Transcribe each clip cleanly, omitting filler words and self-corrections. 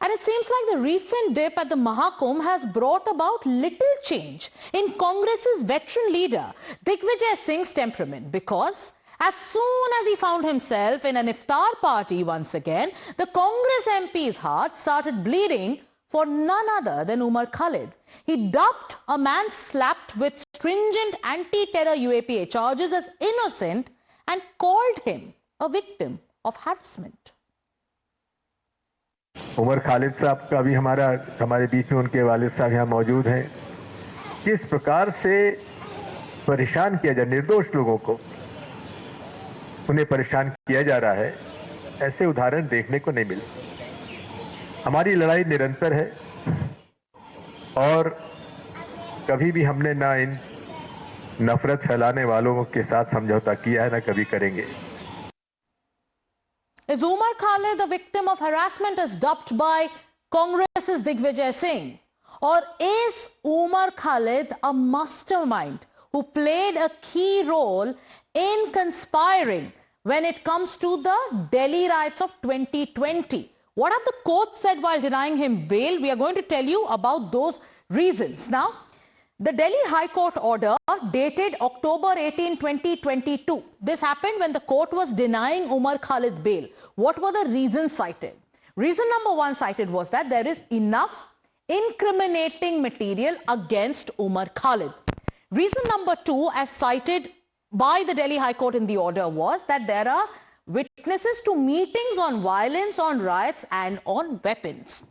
And it seems like the recent dip at the Mahakumbh has brought about little change in Congress's veteran leader, Digvijaya Singh's temperament, because as soon as he found himself in an iftar party once again, the Congress MP's heart started bleeding for none other than Umar Khalid. He dubbed a man slapped with stringent anti-terror UAPA charges as innocent and called him a victim of harassment. Umar Khalid साहब का भी हमारे बीच में उनके वालिद साहब यहाँ मौजूद हैं। किस प्रकार से परेशान किया जा निर्दोष लोगों को उन्हें परेशान किया जा रहा है, ऐसे उदाहरण देखने को नहीं मिले। हमारी लड़ाई निरंतर है और कभी भी हमने ना इन नफरत फैलाने वालों के साथ समझौता किया है, ना कभी करेंगे। Is Umar Khalid the victim of harassment as dubbed by Congress's Digvijaya Singh? Or is Umar Khalid a mastermind who played a key role in conspiring when it comes to the Delhi riots of 2020? What have the courts said while denying him bail? We are going to tell you about those reasons. Now, the Delhi High Court order dated October 18, 2022. This happened when the court was denying Umar Khalid bail. What were the reasons cited? Reason number one cited was that there is enough incriminating material against Umar Khalid. Reason number two, as cited by the Delhi High Court in the order, was that there are witnesses to meetings on violence, on riots and on weapons.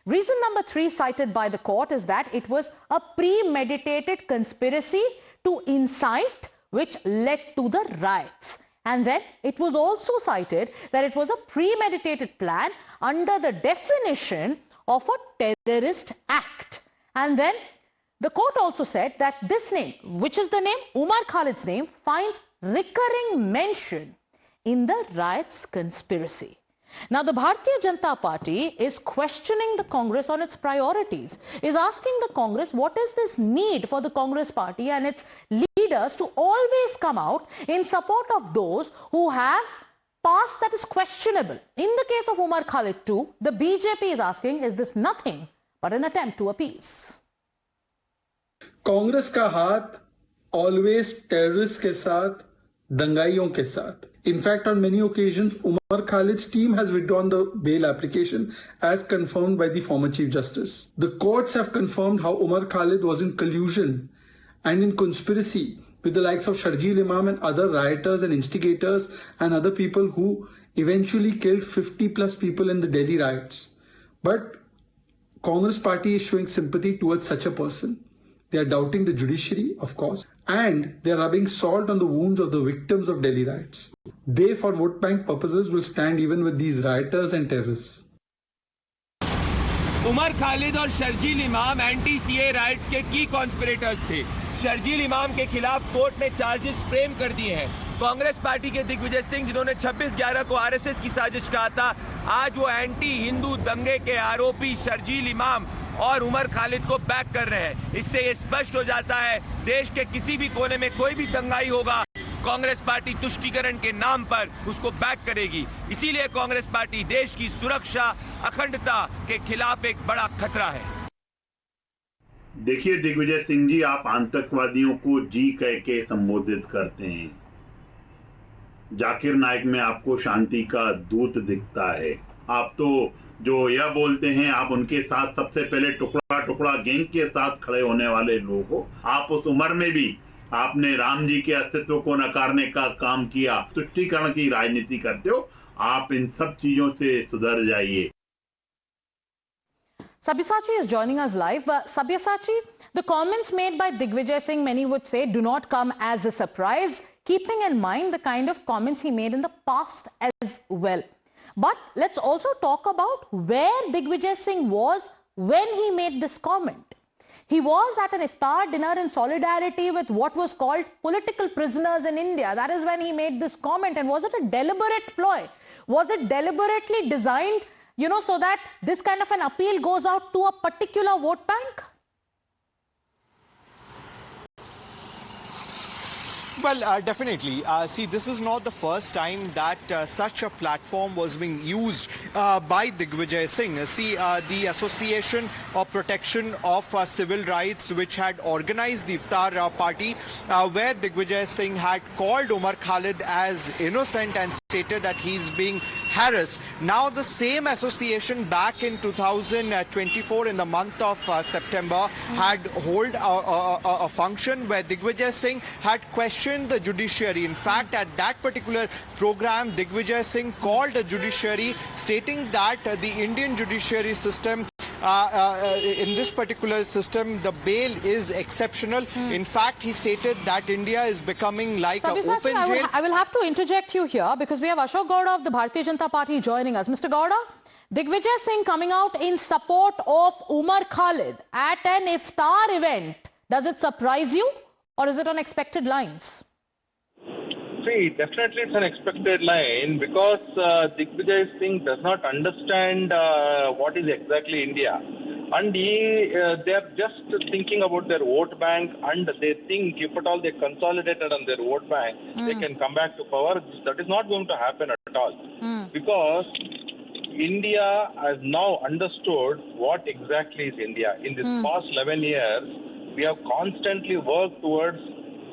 Reason number three cited by the court is that it was a premeditated conspiracy to incite which led to the riots. And then it was also cited that it was a premeditated plan under the definition of a terrorist act. And then the court also said that this name, which is the name Umar Khalid's name, finds recurring mention in the riots conspiracy. Now, the Bharatiya Janata Party is questioning the Congress on its priorities, is asking the Congress what is this need for the Congress party and its leaders to always come out in support of those who have past that is questionable. In the case of Umar Khalid too, the BJP is asking, is this nothing but an attempt to appease? Congress का हाथ always terrorists के साथ, दंगाइयों के साथ. In fact, on many occasions, Umar Khalid's team has withdrawn the bail application as confirmed by the former Chief Justice. The courts have confirmed how Umar Khalid was in collusion and in conspiracy with the likes of Sharjeel Imam and other rioters and instigators and other people who eventually killed 50 plus people in the Delhi riots. But Congress party is showing sympathy towards such a person. They are doubting the judiciary, of course, and they are rubbing salt on the wounds of the victims of Delhi riots. They, for vote bank purposes, will stand even with these rioters and terrorists. Umar Khalid और शर्जील इमाम anti CA rights के की conspirators थे। शर्जील इमाम के खिलाफ court ने charges frame कर दिए हैं। कांग्रेस पार्टी के दिग्विजय सिंह, जिन्होंने 26/11 को आरएसएस की साजिश कहा था, आज वो एंटी हिंदू दंगे के आरोपी शर्जील इमाम और उमर खालिद को बैक कर रहे हैं। इससे ये स्पष्ट हो जाता है, देश के किसी भी कोने में कोई भी दंगाई होगा, कांग्रेस पार्टी तुष्टीकरण के नाम पर उसको बैक करेगी। इसीलिए कांग्रेस पार्टी देश की सुरक्षा, अखंडता के खिलाफ एक बड़ा खतरा है। देखिए दिग्विजय सिंह जी, आप आतंकवादियों को जी कह के संबोधित करते हैं। जाकिर नाइक में आपको शांति का दूत दिखता है। आप तो जो यह बोलते हैं, आप उनके साथ सबसे पहले टुकड़ा टुकड़ा गैंग के साथ खड़े होने वाले लोग हो। आप उस उम्र में भी आपने राम जी के अस्तित्व को नकारने का काम किया, तुष्टीकरण की राजनीति करते हो। आप इन सब चीजों से सुधर जाइए। Sabyasachi is joining us live. Sabyasachi, the comments made by Digvijay Singh, many would say, do not come as a surprise, keeping in mind the kind of comments he made in the past as well. But let's also talk about where Digvijay Singh was when he made this comment. He was at an iftar dinner in solidarity with what was called political prisoners in India. That is when he made this comment. And was it a deliberate ploy? Was it deliberately designed, so that this kind of an appeal goes out to a particular vote bank? Well, definitely. See, this is not the first time that such a platform was being used by Digvijay Singh. See, the Association of Protection of Civil Rights, which had organized the Iftar party, where Digvijay Singh had called Umar Khalid as innocent and stated that he's being harassed. Now, the same association back in 2024 in the month of September had held a function where Digvijay Singh had questioned the judiciary. In fact, at that particular program, Digvijay Singh called the judiciary, stating that the Indian judiciary system, in this particular system, the bail is exceptional. In fact, he stated that India is becoming like an open jail. I will have to interject you here because we have Ashok Gowda of the Bharatiya Janata Party joining us. Mr. Gowda, Digvijay Singh coming out in support of Umar Khalid at an iftar event. Does it surprise you or is it on expected lines? See, definitely it's an expected line because Digvijay Singh does not understand what is exactly India. And they are just thinking about their vote bank, and they think if at all they consolidated on their vote bank, they can come back to power. That is not going to happen at all. Because India has now understood what exactly is India. In this past 11 years, we have constantly worked towards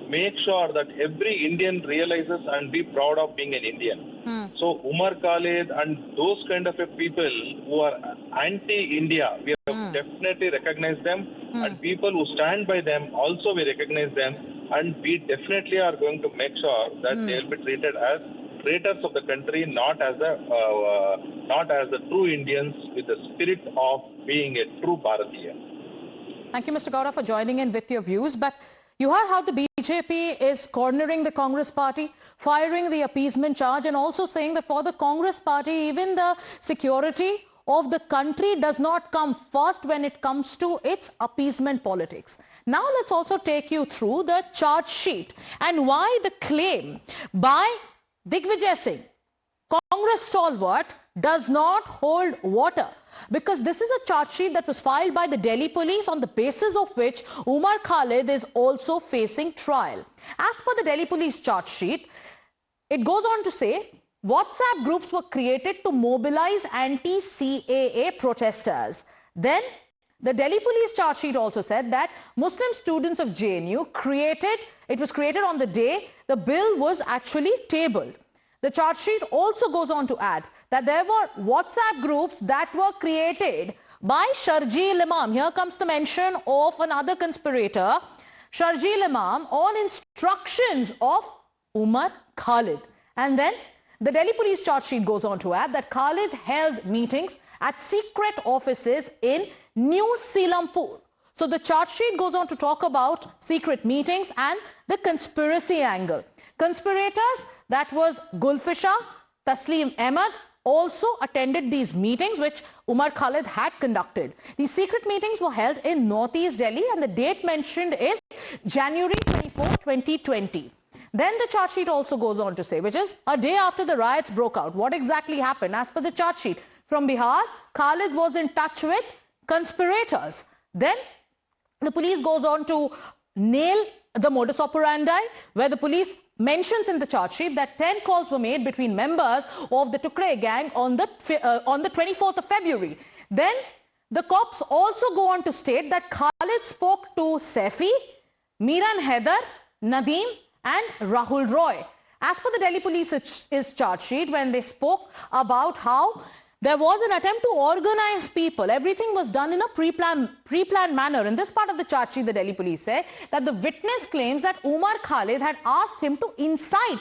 make sure that every Indian realizes and be proud of being an Indian. So Umar Khalid and those kind of people who are anti-India, we have definitely recognized them, and people who stand by them also we recognize them, and we definitely are going to make sure that they will be treated as traitors of the country, not as the true Indians with the spirit of being a true Bharatiya. Thank you, Mr. Gowda, for joining in with your views. But you heard how the BJP is cornering the Congress party, firing the appeasement charge, and also saying that for the Congress party, even the security of the country does not come first when it comes to its appeasement politics. Now let's also take you through the charge sheet and why the claim by Digvijay Singh, Congress stalwart, does not hold water. Because this is a charge sheet that was filed by the Delhi police, on the basis of which Umar Khalid is also facing trial. As per the Delhi police charge sheet, it goes on to say WhatsApp groups were created to mobilize anti-CAA protesters. Then the Delhi police charge sheet also said that Muslim students of JNU was created on the day the bill was actually tabled. The charge sheet also goes on to add that there were WhatsApp groups that were created by Sharjeel Imam. Here comes the mention of another conspirator, Sharjeel Imam, on instructions of Umar Khalid. And then the Delhi police charge sheet goes on to add that Khalid held meetings at secret offices in New Selampur. So the charge sheet goes on to talk about secret meetings and the conspiracy angle. Conspirators, that was Gulfisha, Taslim Ahmed, also attended these meetings which Umar Khalid had conducted. These secret meetings were held in Northeast Delhi and the date mentioned is January 24, 2020. Then the charge sheet also goes on to say, which is a day after the riots broke out. What exactly happened? As per the charge sheet, from Bihar, Khalid was in touch with conspirators. Then the police goes on to nail the modus operandi, where the police mentions in the charge sheet that 10 calls were made between members of the Tukre gang on the 24th of February. Then the cops also go on to state that Khalid spoke to Saifi, Miran Haider, Nadeem and Rahul Roy. As per the Delhi police's charge sheet, when they spoke about how there was an attempt to organize people, everything was done in a pre-planned manner. In this part of the charge sheet, the Delhi police say that the witness claims that Umar Khalid had asked him to incite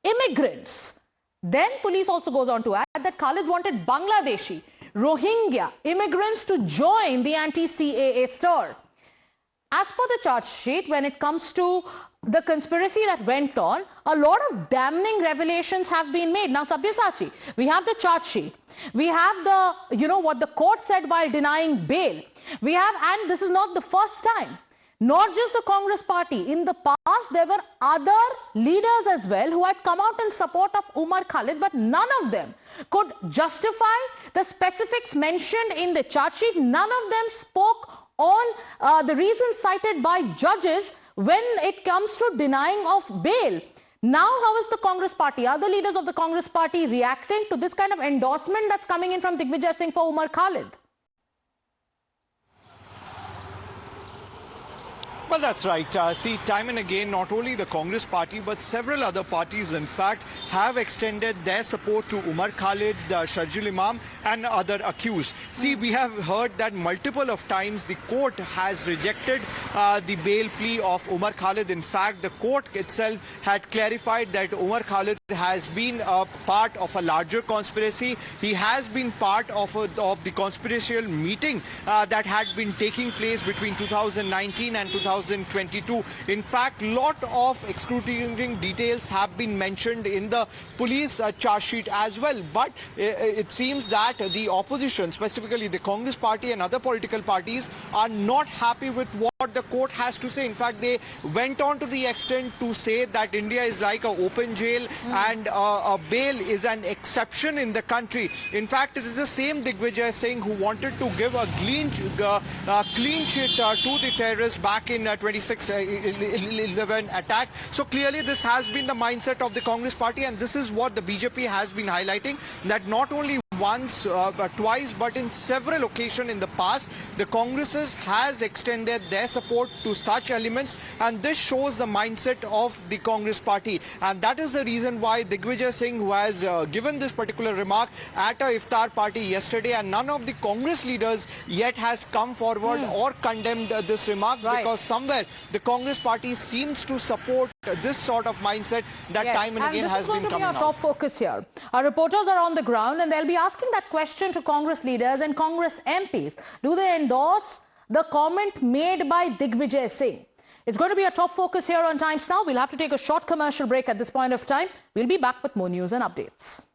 immigrants. Then police also goes on to add that Khalid wanted Bangladeshi, Rohingya immigrants to join the anti-CAA stir. As per the charge sheet, when it comes to the conspiracy that went on, a lot of damning revelations have been made. Now, Sabyasachi, we have the charge sheet. We have the, what the court said while denying bail. We have, and this is not the first time, not just the Congress party. In the past, there were other leaders as well who had come out in support of Umar Khalid, but none of them could justify the specifics mentioned in the charge sheet. None of them spoke on the reasons cited by judges when it comes to denying of bail. Now, how is the Congress party, other leaders of the Congress party reacting to this kind of endorsement that's coming in from Digvijaya Singh for Umar Khalid? Well, that's right. See, time and again, not only the Congress party, but several other parties, in fact, have extended their support to Umar Khalid, Sharjil Imam, and other accused. See, we have heard that multiple of times the court has rejected the bail plea of Umar Khalid. In fact, the court itself had clarified that Umar Khalid has been a part of a larger conspiracy. He has been part of the conspiratorial meeting that had been taking place between 2019 and 2022. In fact, lot of excruciating details have been mentioned in the police charge sheet as well. But it seems that the opposition, specifically the Congress party and other political parties, are not happy with what the court has to say. In fact, they went on to the extent to say that India is like an open jail and a bail is an exception in the country. In fact, it is the same Digvijay Singh who wanted to give a clean sheet to the terrorists back in 26/11 attack. So clearly this has been the mindset of the Congress party, and this is what the BJP has been highlighting, that not only once, twice, but in several occasions in the past, the Congresses has extended their support to such elements, and this shows the mindset of the Congress party. And that is the reason why Digvijay Singh, who has given this particular remark at a iftar party yesterday, and none of the Congress leaders yet has come forward or condemned this remark, because somewhere the Congress party seems to support this sort of mindset that time and again has been coming out. This is going to be our top focus here. Our reporters are on the ground and they'll be asking that question to Congress leaders and Congress MPs. Do they endorse the comment made by Digvijay Singh? It's going to be a top focus here on Times Now. We'll have to take a short commercial break at this point of time. We'll be back with more news and updates.